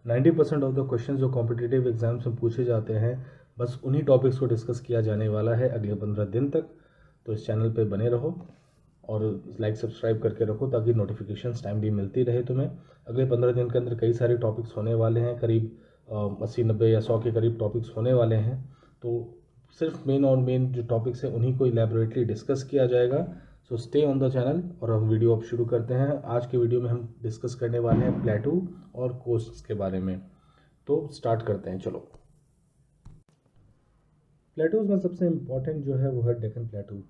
90% of the question जो competitive exams में पूछे जाते हैं बस उन्हीं टॉपिक्स को डिस्कस किया जाने वाला है अगले 15 दिन तक। तो इस चैनल पे बने रहो और लाइक सब्सक्राइब करके रखो ताकि नोटिफिकेशंस टाइमली मिलती रहे तुम्हें। अगले 15 दिन के अंदर कई सारे टॉपिक्स होने वाले हैं, करीब 80 90 या 100 के करीब टॉपिक्स होने वाले हैं। तो सिर्फ मेन जो टॉपिक्स हैं उन्हीं को इलेबोरेटली डिस्कस किया जाएगा। So stay on the channel और हम वीडियो अब शुरू करते हैं। आज के वीडियो में हम डिस्कस करने वाले हैं प्लेटू और कोस्ट्स के बारे में। तो स्टार्ट करते हैं, चलो। प्लेटूज में सबसे इम्पॉर्टेंट जो है वो है डेक्कन प्लेटू।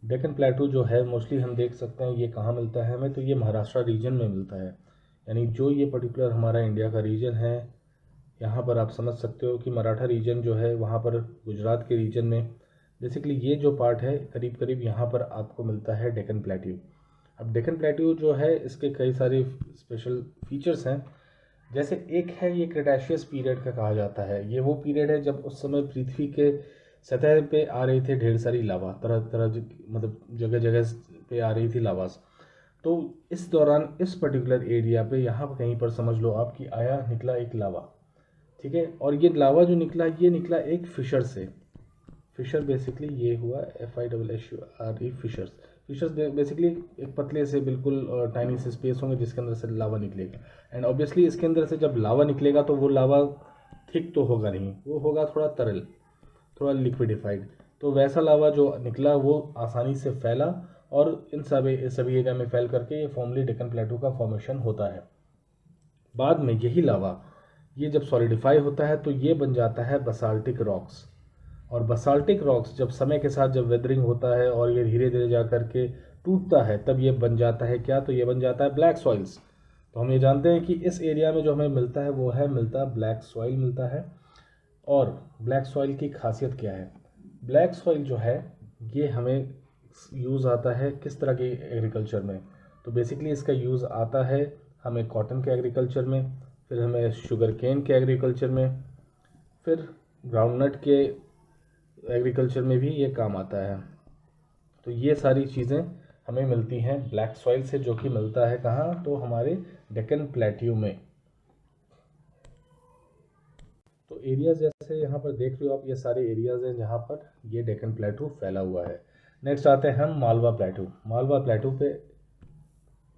डेक्कन प्लेटू जो है मोस्टली हम देख सकते हैं ये कहाँ मिलता है हमें, तो ये महाराष्ट्र रीजन में मिलता है। यानी जो ये पर्टिकुलर हमारा इंडिया का रीजन है, यहाँ पर आप समझ सकते हो कि मराठा रीजन जो है वहाँ पर गुजरात के रीजन में बेसिकली ये जो पार्ट है करीब करीब यहाँ पर आपको मिलता है डेक्कन प्लेट्यू। अब डेक्कन प्लेट्यू जो है इसके कई सारे स्पेशल फीचर्स हैं। जैसे एक है ये क्रेटाशियस पीरियड का कहा जाता है। ये वो पीरियड है जब उस समय पृथ्वी के सतह पे आ रही थी ढेर सारी लावा, तरह तरह मतलब जगह जगह पे आ रही थी लावास। तो इस दौरान इस पर्टिकुलर एरिया पे यहाँ पर कहीं पर समझ लो आप कि आया निकला एक लावा, ठीक है। और ये लावा जो निकला ये निकला एक फिशर से। फिशर बेसिकली ये हुआ FISSURE फिशर्स। फिशर्स बेसिकली एक पतले से बिल्कुल टाइनी से स्पेस होंगे जिसके अंदर से लावा निकलेगा। एंड ऑब्वियसली इसके अंदर से जब लावा निकलेगा तो वो लावा थिक तो होगा नहीं, वो होगा थोड़ा तरल, थोड़ा लिक्विडिफाइड। तो वैसा लावा जो निकला वो आसानी से फैला और इन सभी एरिया में फैल करके ये फॉर्मली डेक्कन प्लेटू का फॉर्मेशन होता है। बाद में यही लावा ये जब सॉलिडिफाई होता है तो ये बन जाता है बसाल्टिक रॉक्स। और बसाल्टिक रॉक्स जब समय के साथ जब वेदरिंग होता है और ये धीरे धीरे जा करके टूटता है तब ये बन जाता है क्या, तो ये बन जाता है ब्लैक सॉइल्स। तो हम ये जानते हैं कि इस एरिया में जो हमें मिलता है वो है मिलता ब्लैक सॉइल मिलता है। और ब्लैक सॉइल की खासियत क्या है? ब्लैक सॉइल जो है ये हमें यूज़ आता है किस तरह के एग्रीकल्चर में? तो बेसिकली इसका यूज़ आता है हमें कॉटन के एग्रीकल्चर में, फिर हमें शुगर केन के एग्रीकल्चर में, फिर ग्राउंडनट के एग्रीकल्चर में भी ये काम आता है। तो ये सारी चीज़ें हमें मिलती हैं ब्लैक सॉइल से, जो कि मिलता है कहाँ, तो हमारे डेक्कन प्लेट्यू में। तो एरियाज जैसे यहाँ पर देख रहे हो आप, ये सारे एरियाज हैं जहाँ पर ये डेक्कन प्लेट्यू फैला हुआ है। नेक्स्ट आते हैं हम मालवा प्लेट्यू। मालवा प्लेट्यू पे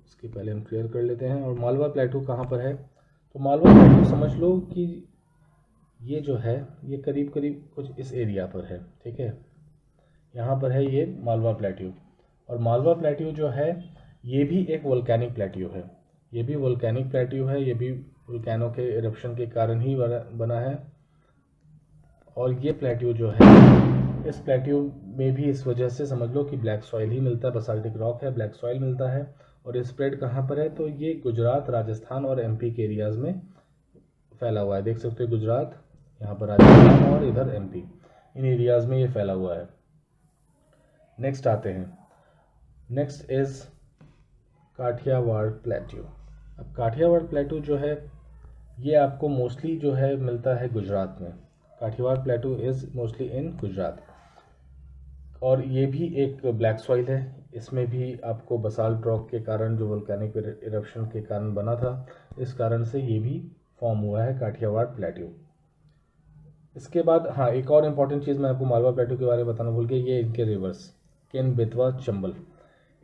इसके पहले हम क्लियर कर लेते हैं। और मालवा प्लेट्यू कहाँ पर है? तो मालवा प्लेट्यू समझ लो कि ये जो है ये करीब करीब कुछ इस एरिया पर है, ठीक है। यहाँ पर है ये मालवा प्लेट्यू। और मालवा प्लेट्यू जो है ये भी एक वोल्केनिक प्लेट्यू है। ये भी वोल्केनिक प्लेट्यू है, ये भी वोल्केनो के इरप्शन के कारण ही बना है। और ये प्लेट्यू जो है इस प्लेट्यू में भी इस वजह से समझ लो कि ब्लैक सॉइल ही मिलता है, बसाल्टिक रॉक है, ब्लैक सॉइल मिलता है। और ये स्प्रेड कहाँ पर है? तो ये गुजरात, राजस्थान और MP के एरियाज़ में फैला हुआ है। देख सकते हो गुजरात, यहाँ पर राजस्थान और इधर MP, इन एरियाज़ में ये फैला हुआ है। नेक्स्ट आते हैं, नेक्स्ट इज़ काठियावाड़ प्लेट्यू। अब काठियावाड़ प्लेट्यू जो है ये आपको मोस्टली जो है मिलता है गुजरात में। Kathiawar plateau is mostly in Gujarat. और ये भी एक ब्लैक सॉइल है। इसमें भी आपको बसाल्ट रॉक के कारण, जो वोल्केनिक इरप्शन के कारण बना था, इस कारण से ये भी फॉर्म हुआ है काठियावाड़ प्लेट्यू। इसके बाद हाँ, एक और इम्पॉर्टेंट चीज़ मैं आपको मालवा प्लेट्यू के बारे में बताना भूल गया, ये इनके रिवर्स, केन, बेतवा, चंबल।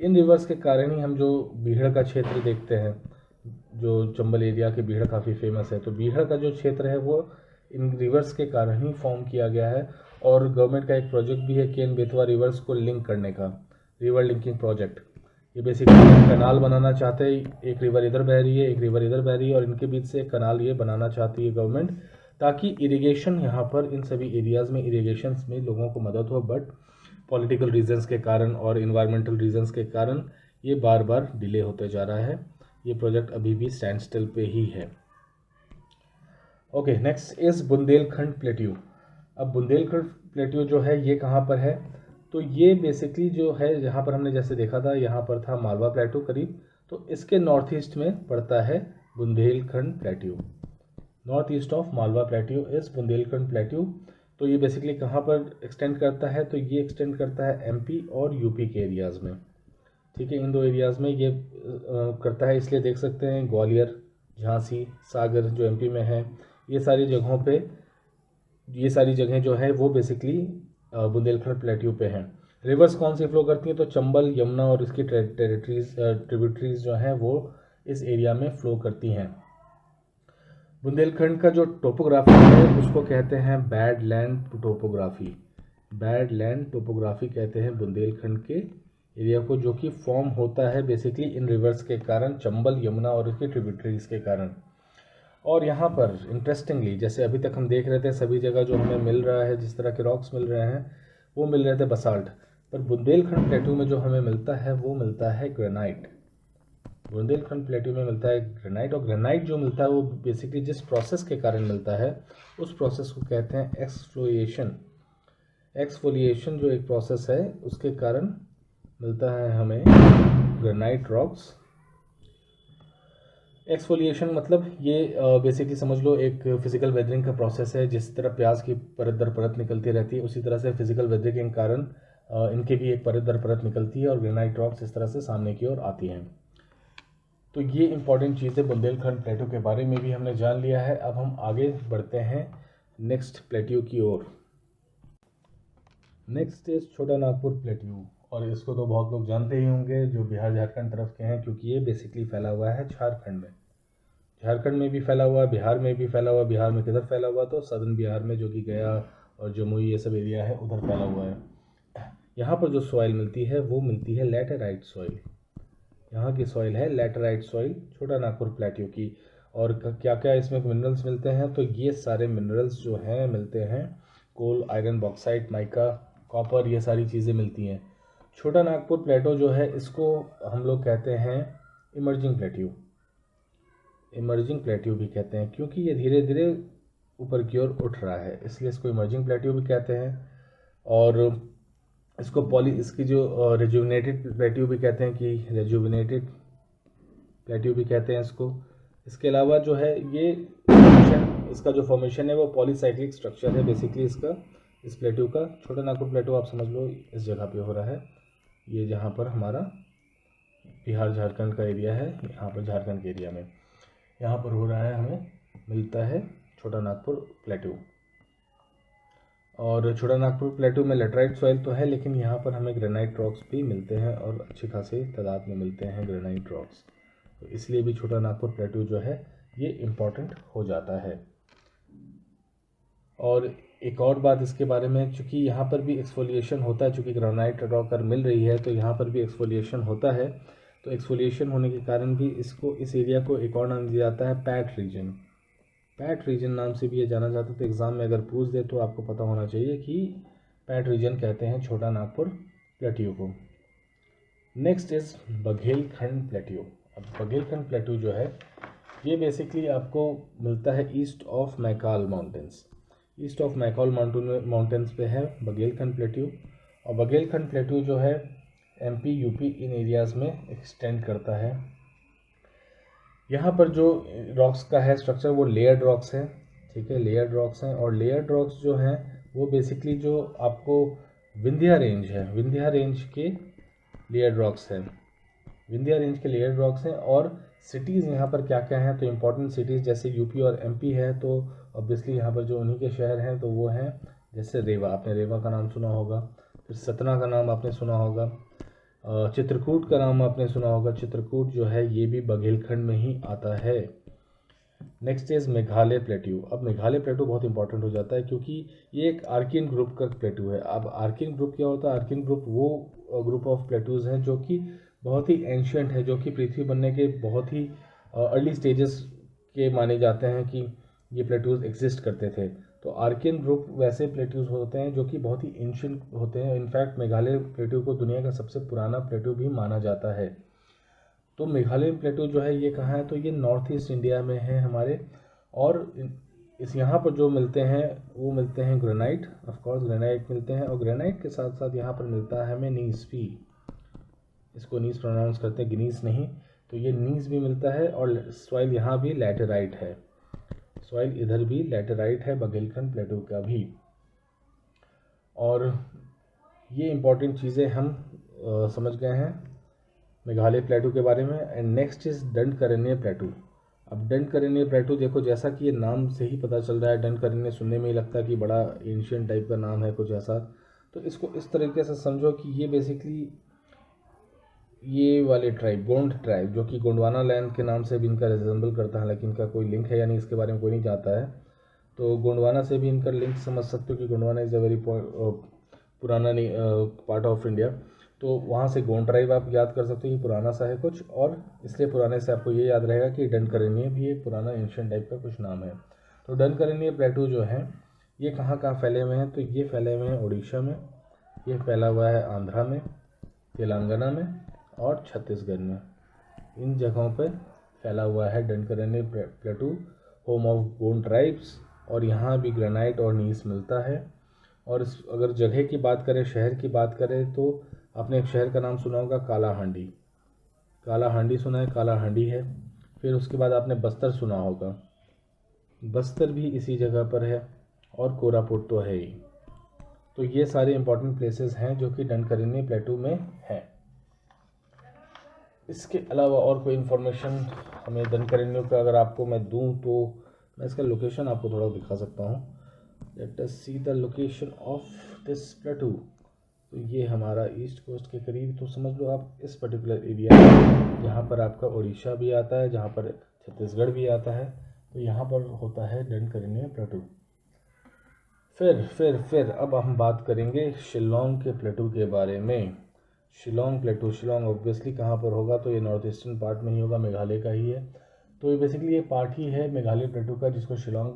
इन रिवर्स के कारण ही हम जो बीहड़ का क्षेत्र देखते हैं, जो चंबल एरिया के बीहड़ काफ़ी फेमस है, तो बीहड़ का जो क्षेत्र है वो इन रिवर्स के कारण ही फॉर्म किया गया है। और गवर्नमेंट का एक प्रोजेक्ट भी है केन बेतवा रिवर्स को लिंक करने का, रिवर लिंकिंग प्रोजेक्ट। ये बेसिकली कनाल बनाना चाहते हैं, एक रिवर इधर बह रही है, एक रिवर इधर बह रही है, और इनके बीच से एक कनाल ये बनाना चाहती है गवर्नमेंट, ताकि इरिगेशन यहाँ पर इन सभी एरियाज़ में इरिगेशन में लोगों को मदद हो। बट पॉलिटिकल रीजंस के कारण और इन्वायरमेंटल रीजंस के कारण ये बार बार डिले होते जा रहा है। ये प्रोजेक्ट अभी भी स्टैंड स्टिल पे ही है। Okay, next is Bundelkhand plateau. अब बुंदेलखंड प्लेट्यू जो है ये कहाँ पर है? तो ये बेसिकली जो है यहाँ पर हमने जैसे देखा था, यहाँ पर था मालवा प्लेट्यू करीब, तो इसके नॉर्थ ईस्ट में पड़ता है Bundelkhand plateau. North east of Malwa plateau is Bundelkhand plateau. तो ये बेसिकली कहाँ पर एक्सटेंड करता है? तो ये एक्सटेंड करता है MP और UP के एरियाज़ में, ठीक है। इन दो एरियाज़ में ये करता है, इसलिए देख सकते हैं ग्वालियर, झांसी, सागर जो एमपी में है, ये सारी जगहों पे, ये सारी जगहें जो है वो बेसिकली बुंदेलखंड प्लेट्यू पे हैं। रिवर्स कौन सी फ्लो करती हैं, तो चंबल, यमुना और इसकी टेरिटरीज ट्रिब्यूटरीज जो हैं वो इस एरिया में फ्लो करती हैं। बुंदेलखंड का जो टोपोग्राफी है उसको कहते हैं bad land topography. Bad land topography कहते हैं बुंदेलखंड के एरिया को, जो कि फॉर्म होता है बेसिकली इन रिवर्स के कारण, चंबल, यमुना और इसकी ट्रिब्यूटरीज के कारण। और यहाँ पर इंटरेस्टिंगली, जैसे अभी तक हम देख रहे थे सभी जगह जो हमें मिल रहा है, जिस तरह के रॉक्स मिल रहे हैं वो मिल रहे थे बसाल्ट, पर बुंदेलखंड प्लेटू में जो हमें मिलता है वो मिलता है ग्रेनाइट। बुंदेलखंड प्लेटू में मिलता है ग्रेनाइट, और ग्रेनाइट जो मिलता है वो बेसिकली जिस प्रोसेस के कारण मिलता है उस प्रोसेस को कहते हैं एक्सफ्लोएशन। एक्सफोलिएशन जो एक प्रोसेस है उसके कारण मिलता है हमें ग्रेनाइट रॉक्स। एक्सफोलिएशन मतलब ये बेसिकली समझ लो एक फिजिकल वेदरिंग का प्रोसेस है। जिस तरह प्याज की परत दर परत निकलती रहती है उसी तरह से फिजिकल वेदरिंग के कारण इनके भी एक परत दर परत निकलती है और ग्रेनाइट रॉक्स इस तरह से सामने की ओर आती हैं। तो ये इंपॉर्टेंट चीज़ है बुंदेलखंड प्लेटू के बारे में भी हमने जान लिया है। अब हम आगे बढ़ते हैं नेक्स्ट प्लेट्यू की ओर। नेक्स्ट इज छोटा नागपुर प्लेट्यू, और इसको तो बहुत लोग जानते ही होंगे जो बिहार झारखंड तरफ के हैं, क्योंकि ये बेसिकली फैला हुआ है झारखंड में। झारखंड में भी फैला हुआ है, बिहार में भी फैला हुआ है। बिहार में किधर फैला हुआ, तो सदर्न बिहार में, जो कि गया और जमुई ये सब एरिया है उधर फैला हुआ है। यहाँ पर जो सॉइल मिलती है वो मिलती है लैटेराइट सॉइल। यहाँ की सॉइल है लैटेराइट सॉइल छोटा नागपुर प्लेट्यू की। और क्या क्या इसमें मिनरल्स मिलते हैं, तो ये सारे मिनरल्स जो हैं मिलते हैं कोल, आयरन, बॉक्साइट, माइका, कॉपर, ये सारी चीज़ें मिलती हैं। छोटा नागपुर प्लेटो जो है इसको हम लोग कहते हैं इमर्जिंग प्लेट्यू। इमर्जिंग प्लेट्यू भी कहते हैं क्योंकि ये धीरे धीरे ऊपर की ओर उठ रहा है, इसलिए इसको इमर्जिंग प्लेट्यू भी कहते हैं। और इसको इसकी जो रेजुविनेटेड प्लेट्यू भी कहते हैं, कि रेजुविनेटेड प्लेट्यू भी कहते हैं इसको। इसके अलावा जो है ये इसका जो फॉर्मेशन है वो पॉलीसाइक्लिक स्ट्रक्चर है बेसिकली इसका, इस प्लेट्यू का। छोटा नागपुर प्लेट्यू आप समझ लो इस जगह पे हो रहा है, ये जहाँ पर हमारा बिहार झारखंड का एरिया है, यहाँ पर झारखंड के एरिया में यहाँ पर हो रहा है, हमें मिलता है छोटा नागपुर प्लेट्यू। और छोटा नागपुर प्लेट्यू में लेटराइट सॉइल तो है, लेकिन यहाँ पर हमें ग्रेनाइट रॉक्स भी मिलते हैं और अच्छी खासी तादाद में मिलते हैं ग्रेनाइट रॉक्स। तो इसलिए भी छोटा नागपुर प्लेट्यू जो है ये इम्पॉर्टेंट हो जाता है। और एक और बात इसके बारे में, चूँकि यहाँ पर भी एक्सफोलिएशन होता है, चूँकि ग्रेनाइट रॉक मिल रही है तो यहाँ पर भी एक्सफोलिएशन होता है। तो एक्सफोलिएशन होने के कारण भी इसको, इस एरिया को एक और नाम दिया जाता है पैट रीजन। पैट रीजन नाम से भी ये जाना जाता है। तो एग्ज़ाम में अगर पूछ दे तो आपको पता होना चाहिए कि पैट रीजन कहते हैं छोटा नागपुर प्लेट्यू को। Next is Baghelkhand plateau. अब बघेलखंड प्लेट्यू जो है ये बेसिकली आपको मिलता है east of Maikal mountains. East of Maikal mountains पे है बघेलखंड प्लेट्यू। और बघेलखंड प्लेट्यू जो है एमपी, यूपी इन एरियाज़ में एक्सटेंड करता है। यहाँ पर जो रॉक्स का है स्ट्रक्चर वो लेयर्ड रॉक्स है, ठीक है, लेयर्ड रॉक्स हैं। और लेयर्ड रॉक्स जो हैं वो बेसिकली जो आपको विंध्या रेंज है, विंध्या रेंज के लेयर्ड रॉक्स हैं, विंध्या रेंज के लेयर्ड रॉक्स हैं। और सिटीज़ यहाँ पर क्या क्या हैं, तो इम्पोर्टेंट सिटीज़ जैसे यूपी और एमपी है, तो ऑब्वियसली यहाँ पर जो उन्हीं के शहर हैं तो वो हैं जैसे रेवा, आपने रेवा का नाम सुना होगा, फिर सतना का नाम आपने सुना होगा, चित्रकूट का नाम आपने सुना होगा। चित्रकूट जो है ये भी बघेलखंड में ही आता है। Next is Meghalaya plateau. अब मेघालय प्लेट्यू बहुत इंपॉर्टेंट हो जाता है क्योंकि ये एक आर्कियन ग्रुप का प्लेट्यू है। अब आर्कियन ग्रुप क्या होता है, आर्कियन ग्रुप वो ग्रुप ऑफ प्लेट्यूज़ हैं जो कि बहुत ही एंशियंट है, जो कि पृथ्वी बनने के बहुत ही अर्ली स्टेजेस के माने जाते हैं कि ये प्लेट्यूज़ एग्जिस्ट करते थे। तो आर्कियन ग्रुप वैसे प्लेट्यूज़ होते हैं जो कि बहुत ही एंशियंट होते हैं। इनफैक्ट मेघालय प्लेट्यू को दुनिया का सबसे पुराना प्लेट्यू भी माना जाता है। तो मेघालय प्लेट्यू जो है ये कहाँ है, तो ये नॉर्थ ईस्ट इंडिया में है हमारे। और इस यहाँ पर जो मिलते हैं वो मिलते हैं ग्रेनाइट, ऑफ कोर्स ग्रेनाइट मिलते हैं। और ग्रेनाइट के साथ साथ यहाँ पर मिलता है हमें नीस भी, इसको नीस प्रोनाउंस करते हैं, गिनीस नहीं। तो ये नीस भी मिलता है। और सॉइल यहाँ भी लैटेराइट है, सॉइल इधर भी लैटेराइट है बघेलखंड प्लेट्यू का भी। और ये इम्पॉर्टेंट चीज़ें हम समझ गए हैं मेघालय प्लेट्यू के बारे में। And next is Dandakaranya plateau. अब डन करेनिया प्लेटू देखो, जैसा कि ये नाम से ही पता चल रहा है, डन करेनिया सुनने में ही लगता है कि बड़ा एंशियंट टाइप का नाम है कुछ ऐसा। तो इसको इस तरीके से समझो कि ये बेसिकली ये वाले ट्राइब, गोंड ट्राइब, जो कि गोंडवाना लैंड के नाम से भी इनका रिजेंबल करता है, लेकिन इनका कोई लिंक है या नहीं इसके बारे में कोई नहीं जानता है। तो गोंडवाना से भी इनका लिंक समझ सकते हो कि गोंडवाना इज़ अ वेरी पुराना पार्ट ऑफ इंडिया। तो वहाँ से गोंड ट्राइब आप याद कर सकते हो, ये पुराना सा है कुछ, और इसलिए पुराने से आपको ये याद रहेगा कि डन करेनिया भी एक पुराना एंशियंट टाइप का कुछ नाम है। तो डन करेनिया प्लेटू जो है ये कहाँ कहाँ फैले हुए हैं, तो ये फैले हुए हैं उड़ीसा में, ये फैला हुआ है आंध्रा में, तेलंगाना में और छत्तीसगढ़ में। इन जगहों पर फैला हुआ है Dandakaranya plateau, home of Gond tribes. और यहाँ भी ग्रेनाइट और नीस मिलता है। और अगर जगह की बात करें, शहर की बात करें, तो आपने एक शहर का नाम सुना होगा कालाहांडी। कालाहांडी सुना है, कालाहांडी है। फिर उसके बाद आपने बस्तर सुना होगा, बस्तर भी इसी जगह पर है, और कोरापुट तो है ही। तो ये सारे इंपॉर्टेंट प्लेसेस हैं जो कि डन करेनिया प्लेटू में हैं। इसके अलावा और कोई इन्फॉर्मेशन हमें डन करेनिया का अगर आपको मैं दूं, तो मैं इसका लोकेशन आपको थोड़ा दिखा सकता हूँ। Let us see the location of this प्लेटू। तो ये हमारा ईस्ट कोस्ट के करीब, तो समझ लो आप इस पर्टिकुलर एरिया में, जहाँ पर आपका उड़ीसा भी आता है, जहाँ पर छत्तीसगढ़ भी आता है, तो यहाँ पर होता है डन करेनिया प्लेटू। फिर अब हम बात करेंगे शिलोंग के प्लेटू के बारे में। शिलोंग प्लेटू, शिलोंग ऑब्वियसली कहाँ पर होगा, तो ये नॉर्थ ईस्टर्न पार्ट में ही होगा, मेघालय का ही है। तो ये बेसिकली ये पार्ट ही है मेघालय प्लेटू का, जिसको शिलोंग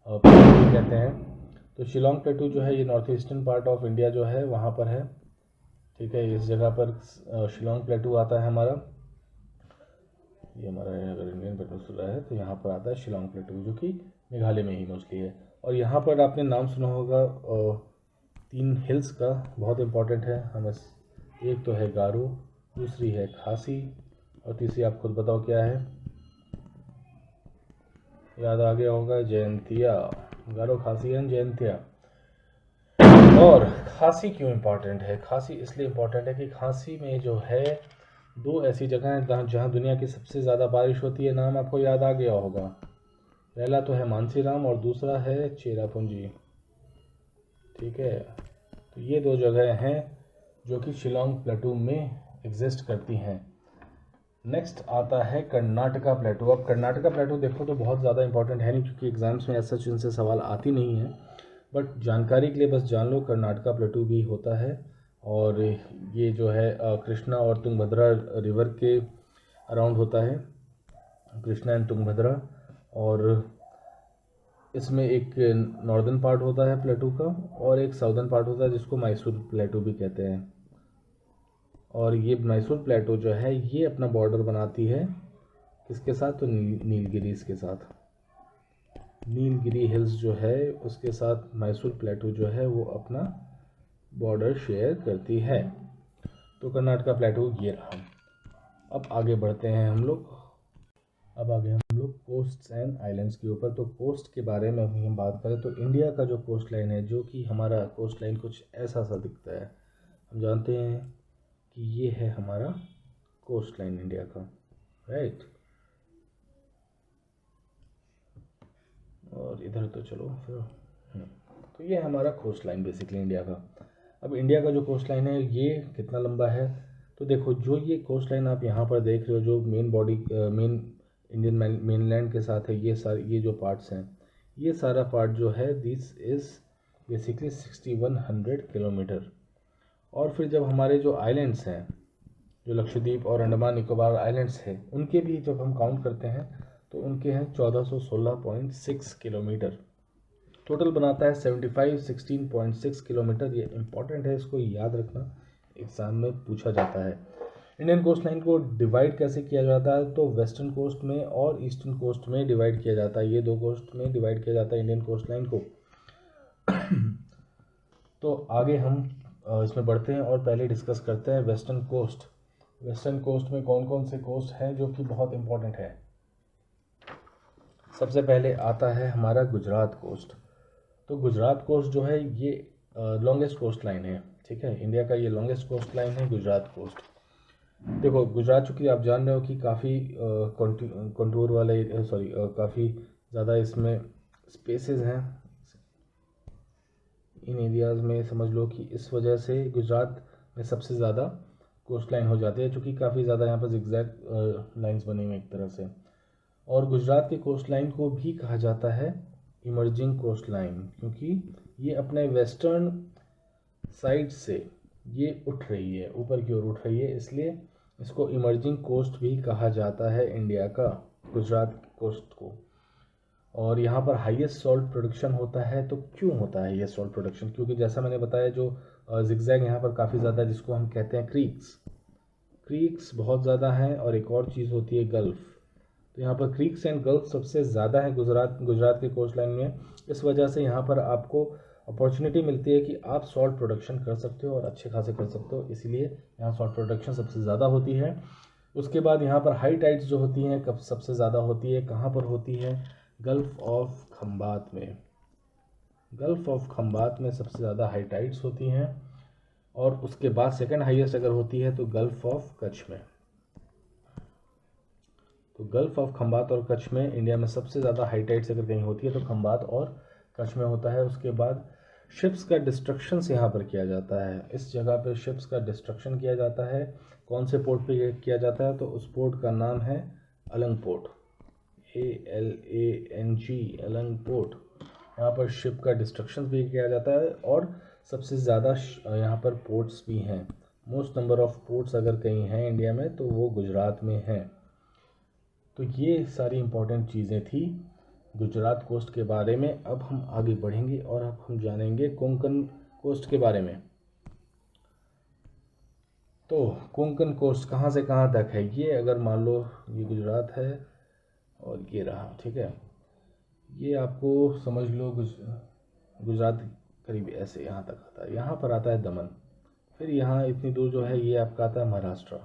प्लेटू कहते हैं। तो शिलोंग प्लेटू जो है ये north eastern part of India जो है वहाँ पर है, ठीक है। इस जगह पर शिलोंग प्लेटू आता है हमारा। ये हमारा अगर इंडियन पेनिनसुला है तो यहाँ पर आता है शिलोंग प्लेटू, जो कि मेघालय में ही मोस्टली है। और यहाँ पर आपने नाम सुना होगा 3 हिल्स का, बहुत इंपॉर्टेंट है हमें। एक तो है गारो, दूसरी है खासी, और तीसरी आप खुद बताओ क्या है, याद आ गया होगा, जयंतिया। गारो, खासी एंड जयंतिया। और खासी क्यों इम्पॉर्टेंट है? खासी इसलिए इम्पॉर्टेंट है कि खासी में जो है 2 ऐसी जगह हैं जहाँ दुनिया की सबसे ज़्यादा बारिश होती है। नाम आपको याद आ गया होगा, पहला तो है मानसीराम और दूसरा है चेरापूंजी, ठीक है। तो ये 2 जगह हैं जो कि शिलोंग प्लेटू में एग्जिस्ट करती हैं। नेक्स्ट आता है कर्नाटका प्लेटू। अब कर्नाटका प्लेटू देखो तो बहुत ज़्यादा इंपॉर्टेंट है नहीं, क्योंकि एग्जाम्स में ऐसा इनसे सवाल आती नहीं है, बट जानकारी के लिए बस जान लो कर्नाटका प्लेटू भी होता है। और ये जो है कृष्णा और तुंगभद्रा रिवर के अराउंड होता है, कृष्णा एंड तुंगभद्रा। और इसमें एक नॉर्दर्न पार्ट होता है प्लेटू का, और एक साउदर्न पार्ट होता है जिसको मैसूर प्लेटू भी कहते हैं। और ये मैसूर प्लेटू जो है ये अपना बॉर्डर बनाती है किसके साथ, तो नीलगिरीज के साथ। नीलगिरी हिल्स जो है उसके साथ मैसूर प्लेटू जो है वो अपना बॉर्डर शेयर करती है। तो कर्नाटका प्लेटू ये रहा। अब आगे बढ़ते हैं हम लोग, कोस्ट एंड आइलैंड्स के ऊपर। तो कोस्ट के बारे में हम बात करें तो इंडिया का जो कोस्ट लाइन है, जो कि हमारा कोस्ट लाइन कुछ ऐसा सा दिखता है। हम जानते हैं कि ये है हमारा कोस्ट लाइन इंडिया का, राइट। और इधर तो चलो फिर तो ये हमारा कोस्ट लाइन बेसिकली इंडिया का। अब इंडिया का जो कोस्ट लाइन है ये कितना लंबा है, तो देखो जो ये कोस्ट लाइन आप यहाँ पर देख रहे हो, जो main body main Indian mainland के साथ है, ये जो पार्ट्स हैं, ये सारा पार्ट जो है दिस इज़ बेसिकली 6100 किलोमीटर। और फिर जब हमारे जो आइलैंड्स हैं, जो लक्षद्वीप और अंडमान निकोबार आइलैंड्स हैं, उनके भी जब हम काउंट करते हैं तो उनके हैं 1416.6 किलोमीटर। टोटल बनाता है 7516.6 किलोमीटर। ये इंपॉर्टेंट है, इसको याद रखना, एग्ज़ाम में पूछा जाता है। इंडियन कोस्ट लाइन को डिवाइड कैसे किया जाता है, तो वेस्टर्न कोस्ट में और ईस्टर्न कोस्ट में डिवाइड किया जाता है। ये 2 कोस्ट में डिवाइड किया जाता है इंडियन कोस्ट लाइन को। तो आगे हम इसमें बढ़ते हैं और पहले डिस्कस करते हैं वेस्टर्न कोस्ट। वेस्टर्न कोस्ट में कौन कौन से कोस्ट हैं जो कि बहुत इंपॉर्टेंट है। सबसे पहले आता है हमारा गुजरात कोस्ट। तो गुजरात कोस्ट जो है ये लॉन्गेस्ट कोस्ट लाइन है, ठीक है। इंडिया का ये लॉन्गेस्ट कोस्ट लाइन है गुजरात कोस्ट। देखो गुजरात चूँकि आप जान रहे हो कि काफ़ी कंटूर वाले काफ़ी ज़्यादा इसमें स्पेसेस हैं इन एरियाज़ में, समझ लो कि इस वजह से गुजरात में सबसे ज़्यादा कोस्ट लाइन हो जाती है, चूँकि काफ़ी ज़्यादा यहाँ पर जिगजैग लाइंस बनी हुई एक तरह से। और गुजरात के कोस्ट लाइन को भी कहा जाता है इमर्जिंग कोस्ट लाइन, क्योंकि ये अपने वेस्टर्न साइड से ये उठ रही है, ऊपर की ओर उठ रही है, इसलिए इसको इमर्जिंग कोस्ट भी कहा जाता है इंडिया का, गुजरात कोस्ट को। और यहाँ पर हाईएस्ट सॉल्ट प्रोडक्शन होता है। तो क्यों होता है ये सॉल्ट प्रोडक्शन? क्योंकि जैसा मैंने बताया, जो जिगजैग यहाँ पर काफ़ी ज़्यादा, जिसको हम कहते हैं क्रीक्स बहुत ज़्यादा हैं। और एक और चीज़ होती है गल्फ़। तो यहाँ पर क्रीक्स एंड गल्फ सबसे ज़्यादा है गुजरात के कोस्ट लाइन में। इस वजह से यहाँ पर आपको अपॉर्चुनिटी मिलती है कि आप सॉल्ट प्रोडक्शन कर सकते हो और अच्छे खासे कर सकते हो, इसलिए यहाँ सॉल्ट प्रोडक्शन सबसे ज़्यादा होती है। उसके बाद यहाँ पर हाई टाइड्स जो होती हैं कब सबसे ज़्यादा होती है, कहाँ पर होती है? गल्फ़ ऑफ खंबात में। गल्फ़ ऑफ खंबात में सबसे ज़्यादा हाई टाइड्स होती हैं। और उसके बाद सेकंड हाईएस्ट अगर होती है तो गल्फ़ ऑफ कच्छ में। तो गल्फ़ ऑफ खंबात और कच्छ में इंडिया में सबसे ज़्यादा हाई टाइड्स अगर कहीं होती है तो खंबात और कच्छ में होता है। उसके बाद शिप्स का डिस्ट्रक्शंस यहाँ पर किया जाता है, इस जगह पर शिप्स का डिस्ट्रक्शन किया जाता है। कौन से पोर्ट पे किया जाता है? तो उस पोर्ट का नाम है Alang port, ALANG, Alang port. यहाँ पर शिप का डिस्ट्रक्शन भी किया जाता है। और सबसे ज़्यादा यहाँ पर पोर्ट्स भी हैं। मोस्ट नंबर ऑफ पोर्ट्स अगर कहीं हैं इंडिया में तो वो गुजरात में हैं। तो ये सारी इम्पोर्टेंट चीज़ें थी गुजरात कोस्ट के बारे में। अब हम आगे बढ़ेंगे और अब हम जानेंगे कोंकण कोस्ट के बारे में। तो कोंकण कोस्ट कहाँ से कहाँ तक है? ये अगर मान लो ये गुजरात है और ये रहा, ठीक है, ये आपको समझ लो गुजरात करीब ऐसे यहाँ तक आता है। यहाँ पर आता है दमन, फिर यहाँ इतनी दूर जो है ये आपका आता है महाराष्ट्र,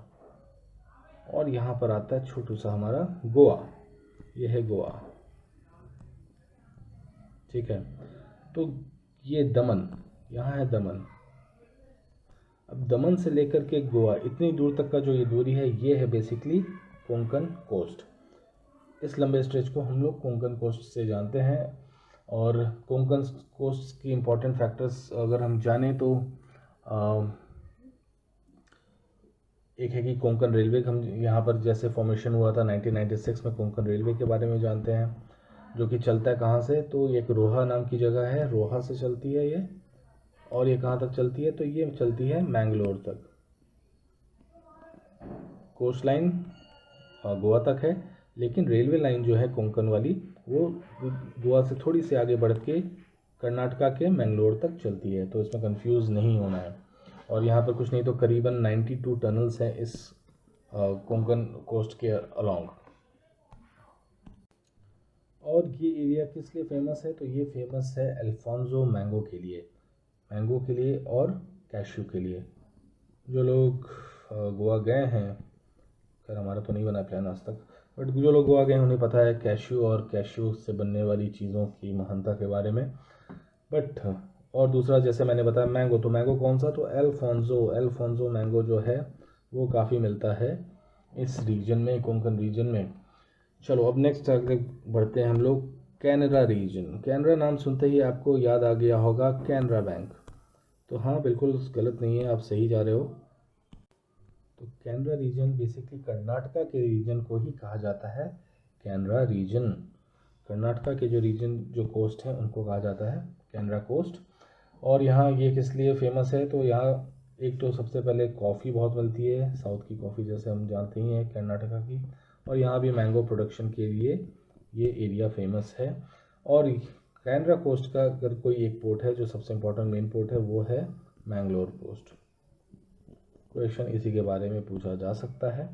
और यहाँ पर आता है छोटू सा हमारा गोवा, ये है गोवा, ठीक है। तो ये दमन, यहाँ है दमन। अब दमन से लेकर के गोवा इतनी दूर तक का जो ये दूरी है, ये है बेसिकली कोंकण कोस्ट। इस लंबे स्ट्रेच को हम लोग कोंकण कोस्ट से जानते हैं। और कोंकण कोस्ट की इम्पोर्टेंट फैक्टर्स अगर हम जानें तो एक है कि कोंकण रेलवे, हम यहाँ पर जैसे फॉर्मेशन हुआ था 1996 में, कोंकण रेलवे के बारे में जानते हैं, जो कि चलता है कहाँ से? तो ये एक रोहा नाम की जगह है, रोहा से चलती है ये। और ये कहाँ तक चलती है? तो ये चलती है मैंगलोर तक। कोस्ट लाइन गोवा तक है, लेकिन रेलवे लाइन जो है कोंकण वाली, वो गोवा से थोड़ी सी आगे बढ़ के कर्नाटका के मैंगलोर तक चलती है। तो इसमें कंफ्यूज नहीं होना है। और यहाँ पर कुछ नहीं तो करीबन 92 टनल्स हैं इस कोंकण कोस्ट के अलोंग। और ये एरिया किस लिए फेमस है? तो ये फेमस है अल्फोंसो मैंगो के लिए और कैश्यू के लिए। जो लोग गोवा गए हैं, खैर हमारा तो नहीं बना प्लान आज तक, बट जो लोग गोवा गए उन्हें पता है कैश्यू और कैश्यू से बनने वाली चीज़ों की महानता के बारे में। बट और दूसरा, जैसे मैंने बताया मैंगो, तो मैंगो कौन सा? तो अल्फोंसो मैंगो जो है वो काफ़ी मिलता है इस रीजन में, कोंकण रीजन में। चलो अब नेक्स्ट आगे बढ़ते हैं हम लोग। कैनरा रीजन। कैनरा नाम सुनते ही आपको याद आ गया होगा कैनरा बैंक। तो हाँ, बिल्कुल गलत नहीं है, आप सही जा रहे हो। तो कैनरा रीजन बेसिकली कर्नाटका के रीजन को ही कहा जाता है कैनरा रीजन। कर्नाटका के जो रीजन, जो कोस्ट हैं, उनको कहा जाता है कैनरा कोस्ट। और यहाँ ये किस लिए फेमस है? तो यहाँ एक तो सबसे पहले कॉफ़ी बहुत मिलती है, साउथ की कॉफ़ी जैसे हम जानते ही हैं कर्नाटका की। और यहाँ भी मैंगो प्रोडक्शन के लिए ये एरिया फेमस है। और कैनरा कोस्ट का अगर कोई एक पोर्ट है जो सबसे इम्पोर्टेंट मेन पोर्ट है, वो है मैंगलोर पोस्ट। क्वेश्चन इसी के बारे में पूछा जा सकता है।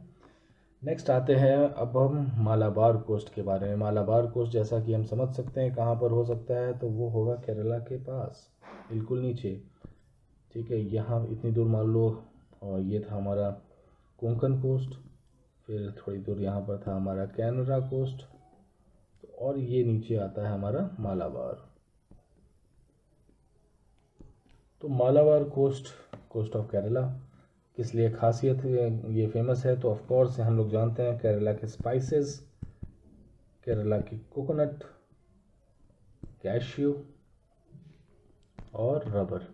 नेक्स्ट आते हैं अब हम मालाबार कोस्ट के बारे में। मालाबार कोस्ट जैसा कि हम समझ सकते हैं कहाँ पर हो सकता है, तो वो होगा केरला के पास, बिल्कुल नीचे, ठीक है। यहाँ इतनी दूर मान लो, और ये था हमारा कोंकण कोस्ट, फिर थोड़ी दूर यहाँ पर था हमारा कैनरा कोस्ट, और ये नीचे आता है हमारा मालाबार। तो Malabar coast, coast of Kerala, किस लिए खासियत ये फेमस है, तो ऑफ कोर्स हम लोग जानते हैं केरला के स्पाइसेस, केरला की कोकोनट, कैश्यू और रबर,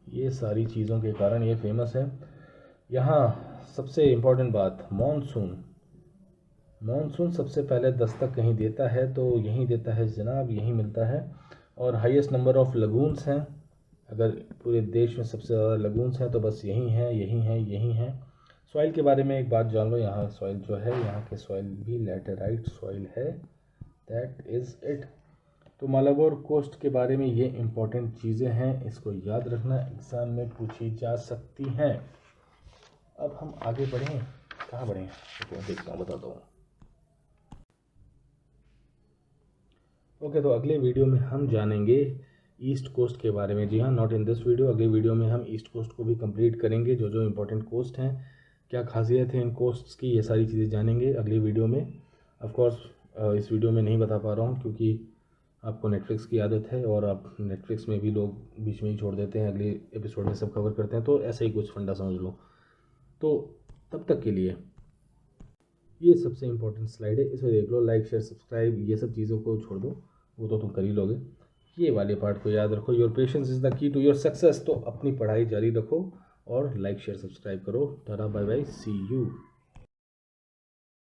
ये सारी चीज़ों के कारण ये फेमस है। यहाँ सबसे इम्पोर्टेंट बात, मानसून सबसे पहले दस्तक कहीं देता है तो यहीं देता है जनाब, यहीं मिलता है। और हाईएस्ट नंबर ऑफ लगून्स हैं, अगर पूरे देश में सबसे ज़्यादा लगून्स हैं तो बस यहीं हैं, यहीं हैं, यहीं हैं। सॉइल के बारे में एक बात जान लो, यहाँ सॉइल जो है, यहाँ के सॉइल भी लैटेराइट सॉइल है, दैट इज़ इट। तो मालाबार कोस्ट के बारे में ये इम्पोर्टेंट चीज़ें हैं, इसको याद रखना, एग्ज़ाम में पूछी जा सकती हैं। अब हम आगे बढ़ें, कहाँ बढ़ें, तो देखता हूँ, बताता हूँ। ओके, तो अगले वीडियो में हम जानेंगे ईस्ट कोस्ट के बारे में। जी हाँ, नॉट इन दिस वीडियो, अगले वीडियो में हम ईस्ट कोस्ट को भी कंप्लीट करेंगे। जो जो इम्पोर्टेंट कोस्ट हैं, क्या खासियत है इन कोस्ट्स की, ये सारी चीज़ें जानेंगे अगली वीडियो में। ऑफ कोर्स इस वीडियो में नहीं बता पा रहा हूँ क्योंकि आपको नेटफ्लिक्स की आदत है और आप नेटफ्लिक्स में भी लोग बीच में ही छोड़ देते हैं, अगले एपिसोड में सब कवर करते हैं, तो ऐसा ही कुछ फंडा समझ लो। तो तब तक के लिए ये सबसे इम्पोर्टेंट स्लाइड है, इसे देख लो, लाइक शेयर सब्सक्राइब, ये सब चीज़ों को छोड़ दो, वो तो तुम कर ही लोगे। ये वाले पार्ट को याद रखो, your patience is the key to your success. तो अपनी पढ़ाई जारी रखो और लाइक शेयर सब्सक्राइब करो। Tata bye bye, see you.